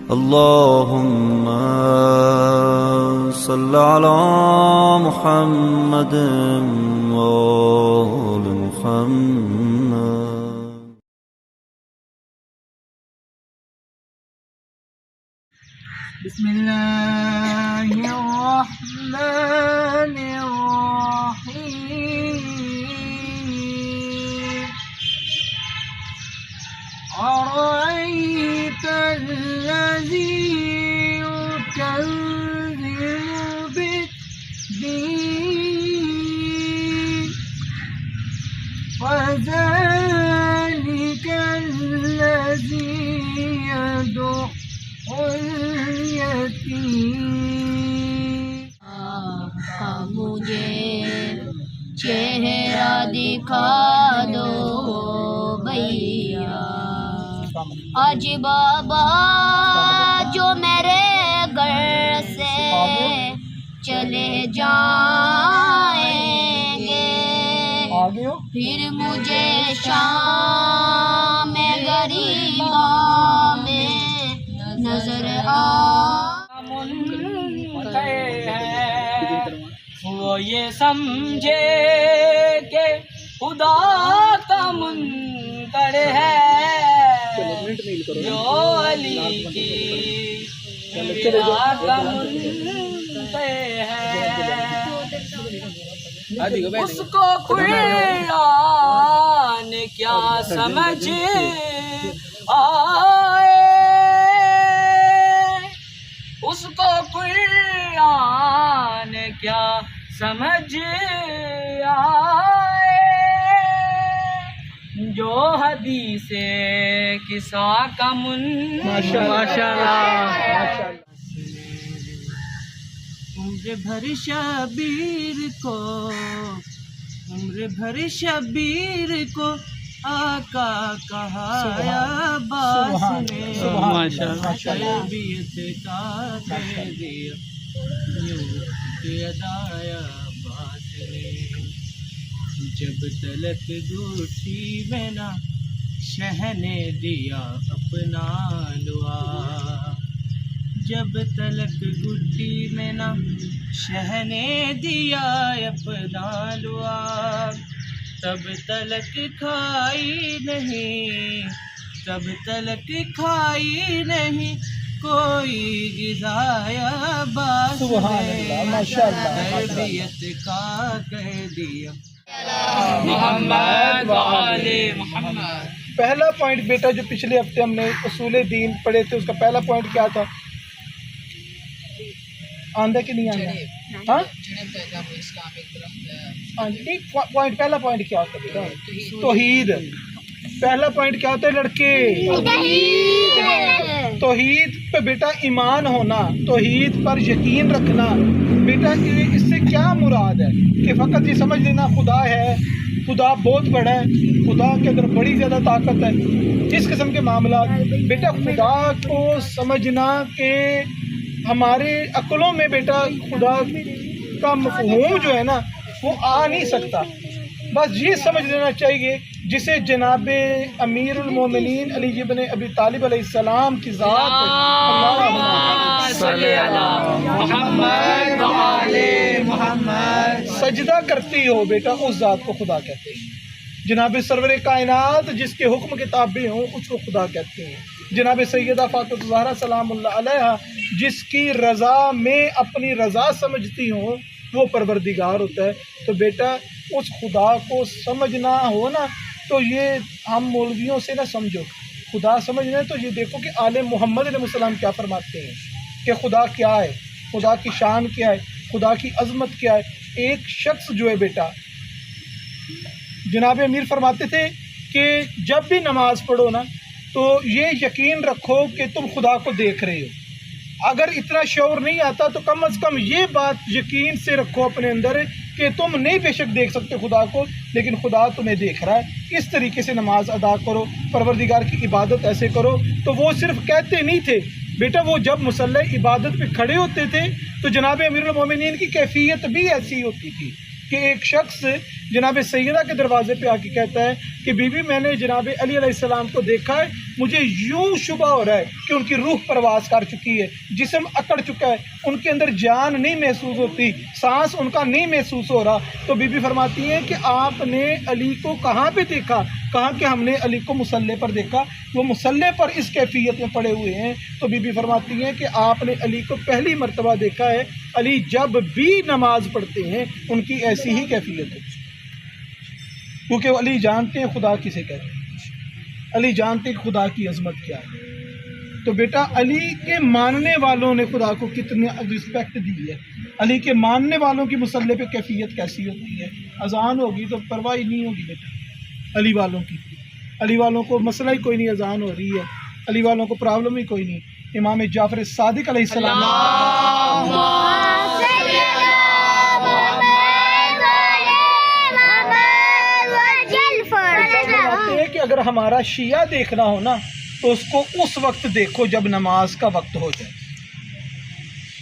اللهم صل على محمد وآل محمد. بسم الله الرحمن الرحيم. أرأيت الذي يكذب بالدين فذلك الذي يدعو اليتيم. آپ کا مجھے چہرہ دکھا دو بھیا، آج بابا جو میرے گھر سے چلے جائیں گے، پھر مجھے شام غریباں میں نظر وہ یہ سمجھے کہ خدا کا منکر ہے، جو علی کی کا منکر ہے، اس کو قرآن کیا سمجھ آئے، اس کو قرآن کیا سمجھ آئے، جو حدیث قصہ کا عمر بھر شبیر کو آقا کہایا باس نے، تربیت کا کہہ دیا یوں کہ ادایا باس نے، جب تلک گوٹھی میں نہ شہ نے دیا اپنا لوا، جب تلک گٹی میں نہ شہ نے دیا اپنا لوا، تب تلک کھائی نہیں کوئی غذایا باس نے، تربیت کا کہہ دیا محمد وآل محمد. پہلا پوائنٹ بیٹا جو پچھلے ہفتے ہم نے اصول دین پڑھے تھے، اس کا پہلا پوائنٹ کیا تھا؟ آندھا کہ نہیں آندھا؟ پوائنٹ پہلا پوائنٹ کیا ہوتا ہے بیٹا؟ توحید. پہلا پوائنٹ کیا ہوتا ہے لڑکے؟ توحید پہ بیٹا ایمان ہونا، توحید پر یقین رکھنا. بیٹا اس سے کیا مراد ہے کہ فقط یہ سمجھ لینا خدا ہے، خدا بہت بڑا ہے، خدا کے اندر بڑی زیادہ طاقت ہے، اس قسم کے معاملات. بیٹا خدا کو سمجھنا کہ ہمارے عقلوں میں بیٹا خدا کا مفہوم جو ہے نا وہ آ نہیں سکتا. بس یہ سمجھ لینا چاہیے جسے جناب امیر المومنین علی ابن ابی طالب علیہ السلام کی ذات سجدہ کرتی ہو بیٹا، اس ذات کو خدا کہتے ہیں. جناب سرور کائنات جس کے حکم کے تابع ہوں اس کو خدا کہتے ہیں. جناب سیدہ فاطمہ الزہرا سلام اللہ علیہا جس کی رضا میں اپنی رضا سمجھتی ہوں وہ پروردگار ہوتا ہے. تو بیٹا اس خدا کو سمجھنا ہو نا تو یہ ہم مولویوں سے نہ سمجھو. خدا سمجھنا ہے تو یہ دیکھو کہ آل محمد علیہ السلام کیا فرماتے ہیں کہ خدا کیا ہے، خدا کی شان کیا ہے، خدا کی عظمت کیا ہے. ایک شخص جو ہے بیٹا جناب امیر فرماتے تھے کہ جب بھی نماز پڑھو نا تو یہ یقین رکھو کہ تم خدا کو دیکھ رہے ہو. اگر اتنا شعور نہیں آتا تو کم از کم یہ بات یقین سے رکھو اپنے اندر کہ تم نہیں بے شک دیکھ سکتے خدا کو، لیکن خدا تمہیں دیکھ رہا ہے. اس طریقے سے نماز ادا کرو، پروردگار کی عبادت ایسے کرو. تو وہ صرف کہتے نہیں تھے بیٹا، وہ جب مصلی عبادت پہ کھڑے ہوتے تھے تو جناب امیر المومنین کی کیفیت بھی ایسی ہوتی تھی کہ ایک شخص جناب سیدہ کے دروازے پہ آ کے کہتا ہے کہ بی بی میں نے جناب علی علیہ السلام کو دیکھا ہے، مجھے یوں شبہ ہو رہا ہے کہ ان کی روح پرواز کر چکی ہے، جسم اکڑ چکا ہے، ان کے اندر جان نہیں محسوس ہوتی، سانس ان کا نہیں محسوس ہو رہا۔ تو بی بی فرماتی ہیں کہ آپ نے علی کو کہاں پہ دیکھا؟ کہا کہ ہم نے علی کو مصلی پر دیکھا، وہ مصلی پر اس کیفیت میں پڑے ہوئے ہیں۔ تو بی بی فرماتی ہیں کہ آپ نے علی کو پہلی مرتبہ دیکھا ہے، علی جب بھی نماز پڑھتے ہیں ان کی ایسی ہی کیفیت ہے، کیونکہ وہ علی جانتے ہیں خدا کسے کہتے ہیں، علی جانتے ہیں خدا کی عظمت کیا ہے۔ تو بیٹا علی کے ماننے والوں نے خدا کو کتنی رسپیکٹ دی ہے، علی کے ماننے والوں کی مصلی پہ کیفیت کیسی ہوتی ہے۔ اذان ہوگی تو پرواہ ہی نہیں ہوگی بیٹا علی والوں کی، علی والوں کو مسئلہ ہی کوئی نہیں، اذان ہو رہی ہے، علی والوں کو پرابلم ہی کوئی نہیں۔ امام جعفر صادق علیہ السلام کہتے ہیں کہ اگر ہمارا شیعہ دیکھنا ہو نا تو اس کو اس وقت دیکھو جب نماز کا وقت ہو جائے۔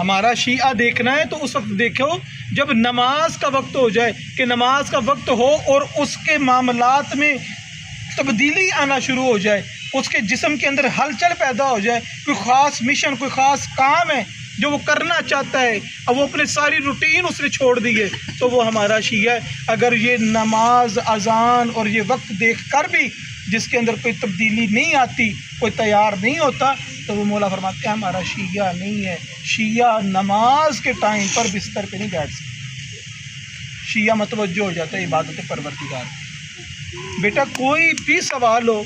ہمارا شیعہ دیکھنا ہے تو اس وقت دیکھو جب نماز کا وقت ہو جائے، کہ نماز کا وقت ہو اور اس کے معاملات میں تبدیلی آنا شروع ہو جائے، اس کے جسم کے اندر ہلچل پیدا ہو جائے، کوئی خاص مشن، کوئی خاص کام ہے جو وہ کرنا چاہتا ہے، اب وہ اپنے ساری روٹین اس نے چھوڑ دی ہے، تو وہ ہمارا شیعہ ہے۔ اگر یہ نماز، اذان اور یہ وقت دیکھ کر بھی جس کے اندر کوئی تبدیلی نہیں آتی، کوئی تیار نہیں ہوتا، تو وہ مولا فرماتے ہیں ہمارا شیعہ نہیں ہے۔ شیعہ نماز کے ٹائم پر بستر پہ نہیں بیٹھ سکتا، شیعہ متوجہ ہو جاتا ہے عبادت پروردگار۔ بیٹا کوئی بھی سوال ہو،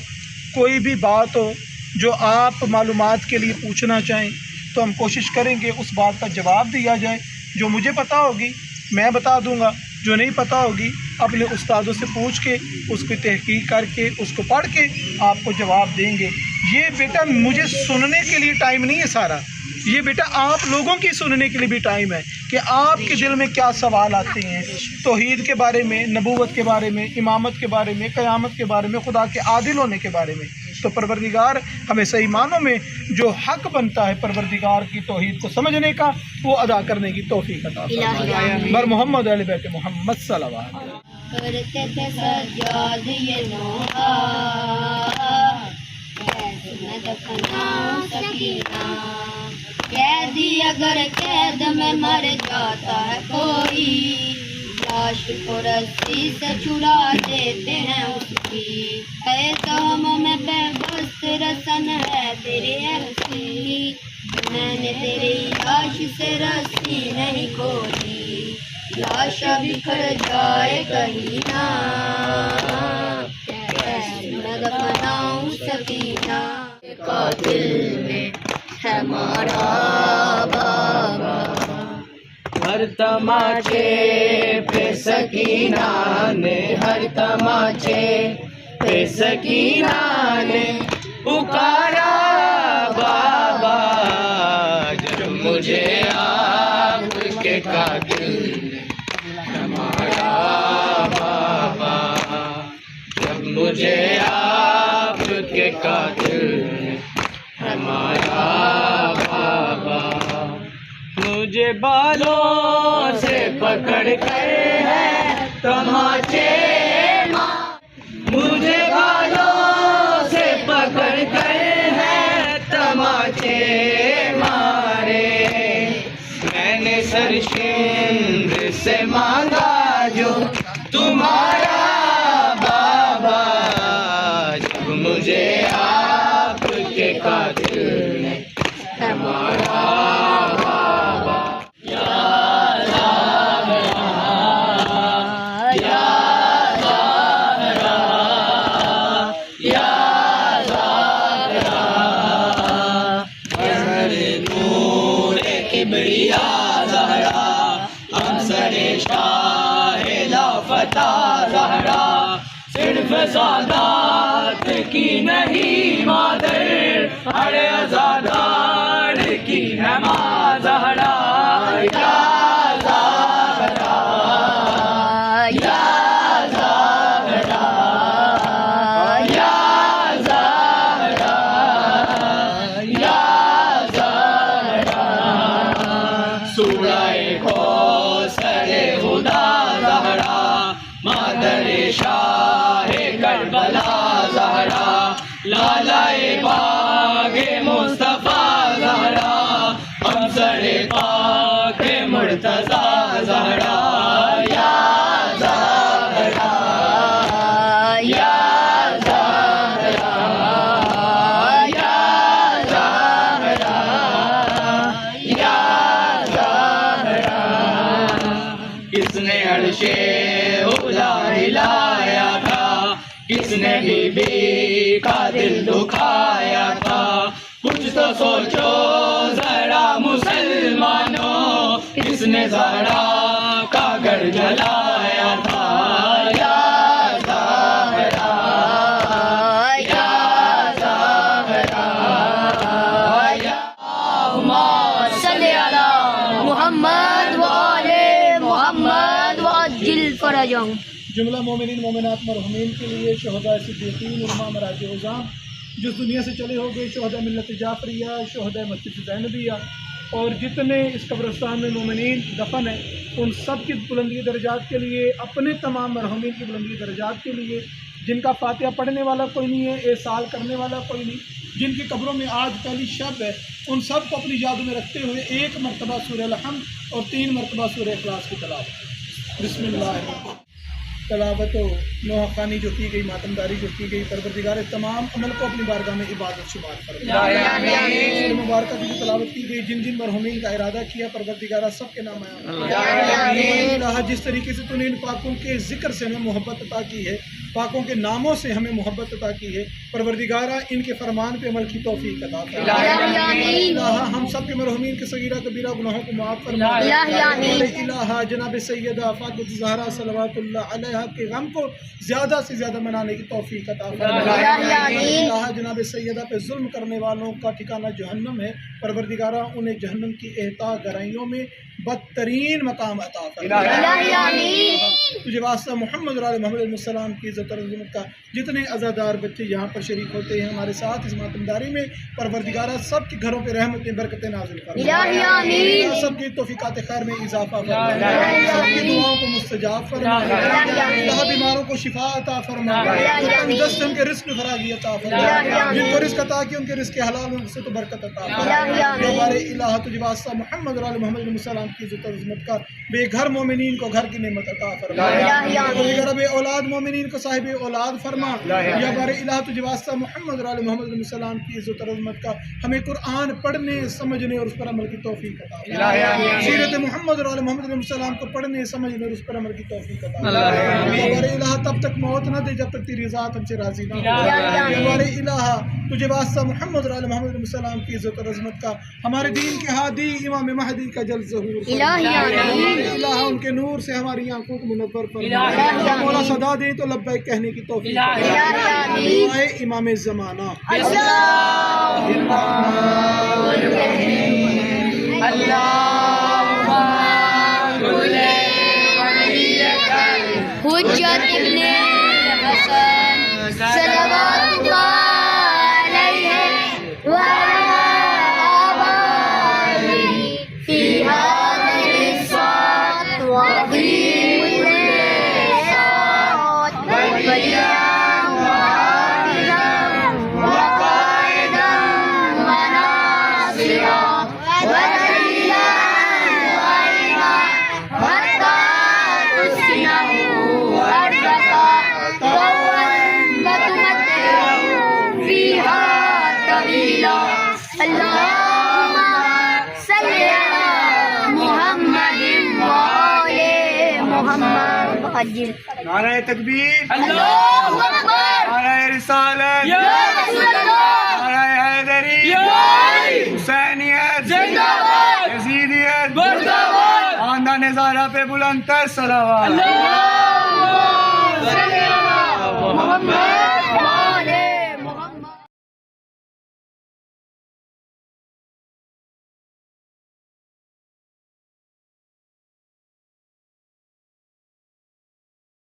کوئی بھی بات ہو جو آپ معلومات کے لیے پوچھنا چاہیں تو ہم کوشش کریں گے اس بات کا جواب دیا جائے۔ جو مجھے پتہ ہوگی میں بتا دوں گا، جو نہیں پتہ ہوگی اپنے استادوں سے پوچھ کے اس کی تحقیق کر کے اس کو پڑھ کے آپ کو جواب دیں گے۔ یہ بیٹا مجھے سننے کے لیے ٹائم نہیں ہے سارا، یہ بیٹا آپ لوگوں کی سننے کے لیے بھی ٹائم ہے کہ آپ کے دل میں کیا سوال آتے ہیں توحید کے بارے میں، نبوت کے بارے میں، امامت کے بارے میں، قیامت کے بارے میں، خدا کے عادل ہونے کے بارے میں۔ تو پروردگار ہمیں صحیح معنوں میں جو حق بنتا ہے پروردگار کی توحید کو سمجھنے کا، وہ ادا کرنے کی توفیق عطا فرمائے۔ بر محمد علیہ بیت محمد صلوات۔ کرتے تھے سجاد یہ نوحہ، قید میں دفناؤں سکینہ، قیدی اگر قید میں مر جاتا ہے کوئی، لاش کو رسی سے چھڑا دیتے ہیں اس کی، اے تہموں میں بے بس رسن ہے تیری رسی، میں نے تیری لاش سے رسی نہیں کھولی، لاش بکھر جائے کہیں نہ، کیسے میں دفناؤں سکینہ، قاتل میں ہے مارا بابا، ہر تماچے پہ سکینہ نے، ہر تماچے پہ سکینہ نے پکارا بابا، جب مجھے آپ کے قاتل نے مارا بابا، جب مجھے آپ کے قاتل نے مارا بابا، مجھے بالوں سے پکڑ کر ہے تماچے، مجھے بالوں سے پکڑ کر ہے تماچے مارے، میں نے سرشند سے مانگا جو تمہارا بابا، جب مجھے آپ کے قاتل نے مارا بابا، زہرا صرف سادات کی نہیں مادر، ہر آزادار کی ہے ماں زہرا، یا زہرا یا زہرا یا زہرا یا زہرا، سورہ کوثر خدا زہرا لالائے باغ مصطفیٰ زہرا ہم سر پاک مرتضیٰ زہرا یا زہرا یا زہرا یا زہرا یا زہرا کس نے عرش اولا ہلایا تھا کس نے بی بی کا دل دکھایا تھا کچھ تو سوچو ذرا مسلمانوں کس نے زہرا کا گھر جلایا تھا یا زہرا یا زہرا یا اللهم صل على محمد وآل محمد وعجل فرجهم. جملہ مومنین مومنات مرحومین کے لیے شہداء صدیقین علماء مراجع عظام جو اس دنیا سے چلے ہو گئے، شہداء ملت جعفریہ، شہداء مسجد زینبیہ، اور جتنے اس قبرستان میں مومنین دفن ہیں ان سب کی بلندی درجات کے لیے، اپنے تمام مرحومین کی بلندی درجات کے لیے، جن کا فاتحہ پڑھنے والا کوئی نہیں ہے، احسال کرنے والا کوئی نہیں، جن کی قبروں میں آج پہلی شب ہے، ان سب کو اپنی یاد میں رکھتے ہوئے 1 مرتبہ سورہ الحمد اور 3 مرتبہ سورہ اخلاص کی تلاوت. بسم اللہ الرحمن الرحیم. تلاوت و نوحہ خوانی جو کی گئی، ماتمداری جو کی گئی، پروردگار تمام عمل کو اپنی بارگاہ میں عبادت شمار فرمائے. سورہ مبارکہ کی جو تلاوت کی گئی، جن جن مرحومین کا ارادہ کیا، پروردگارہ سب کے نام آیا. اللہ جس طریقے سے تو نے ان پاکوں کے ذکر سے ہمیں محبت عطا کی ہے، پاکوں کے ناموں سے ہمیں محبت عطا کی ہے، پروردگارہ ان کے فرمان پہ عمل کی توفیق عطا فرما. اللہ ہم سب کے مرحومین کے صغیرہ کبیرہ گناہوں کو معاف فرما. الہ جناب سیدہ فاطمہ زہرا صلوات اللہ علیہ کے غم کو زیادہ سے زیادہ منانے کی توفیق عطا فرما. اللہ جناب سیدہ پہ ظلم کرنے والوں کا ٹھکانہ جہنم ہے، پروردگارہ انہیں جہنم کی احاطہ گہرائیوں میں بدترین مقام عطا فرما. تجھے واسطہ محمد اور آل محمد علیہ السلام کی عزت اور عظمت کا جتنے عزادار بچے یہاں پر شریک ہوتے ہیں ہمارے ساتھ اس ماتمداری میں، پروردگارہ سب کے گھروں پہ رحمتیں برکتیں نازل فرما. سب کی توفیقات خیر میں اضافہ فرما، سب کی دعاؤں کو مستجاب فرما. اللہ بیماروں کو شفا عطا فرما، دست ان کے رزق میں فراغی عطا فرما، جن کو رزق عطا کی ان کے رزق حلال میں سے تو برکت عطا فرما. ہمارے الہ تجھے واسطہ محمد اور آل محمد علیہ السلام کی عزت اور عظمت کا بے گھر مومنین کو گھر کی نعمت عطا فرما. بے اولاد مومنین کو صاحب اولاد فرما. یا بارے الہ تجھے واسطہ محمد اور آل محمد علیہ السلام کی عزت اور عظمت کا ہمیں قرآن پڑھنے، سمجھنے اور اس پر عمل کی توفیق عطا فرما. سیرت محمد اور آل محمد علیہ السلام کو پڑھنے، سمجھنے اور اس پر عمل کی توفیق عطا فرما. ہمارے الہ تب تک موت نہ دے جب تک تیری ذات ہم سے راضی نہ ہو. ہمارے الہ تجھے واسطہ محمد اور آل محمد علیہ السلام کی عزت اور عظمت کا ہمارے دین کے ہادی امام مہدی کا جلد ظہور فرما. الہ ان کے نور سے ہماری آنکھوں کو منور فرما. مولا صدا دے تو لبیک کہنے کی توفیق. دعائے امام زمانہ. حجت ابن حسن صلوات اللہ علیہ وعلی آبائہ فی هذه الساعة وفی كل ساعة والبيان وحافظا وقائدا وناصرا ودليلا وعينا حتى تسكنه أرضك طوعا وتمتعه فيها طويلا. اللهم صل على محمد وآل محمد وعجل. نعرہ تکبیر، اللہ اکبر، نعرہ رسالت، یا رسول اللہ، نعرہ حیدری، یا علی، حسینیت زندہ باد، یزیدیت، مردہ باد. خاندان زہرا پہ بلند تر صلوات. اللہم صل علی محمد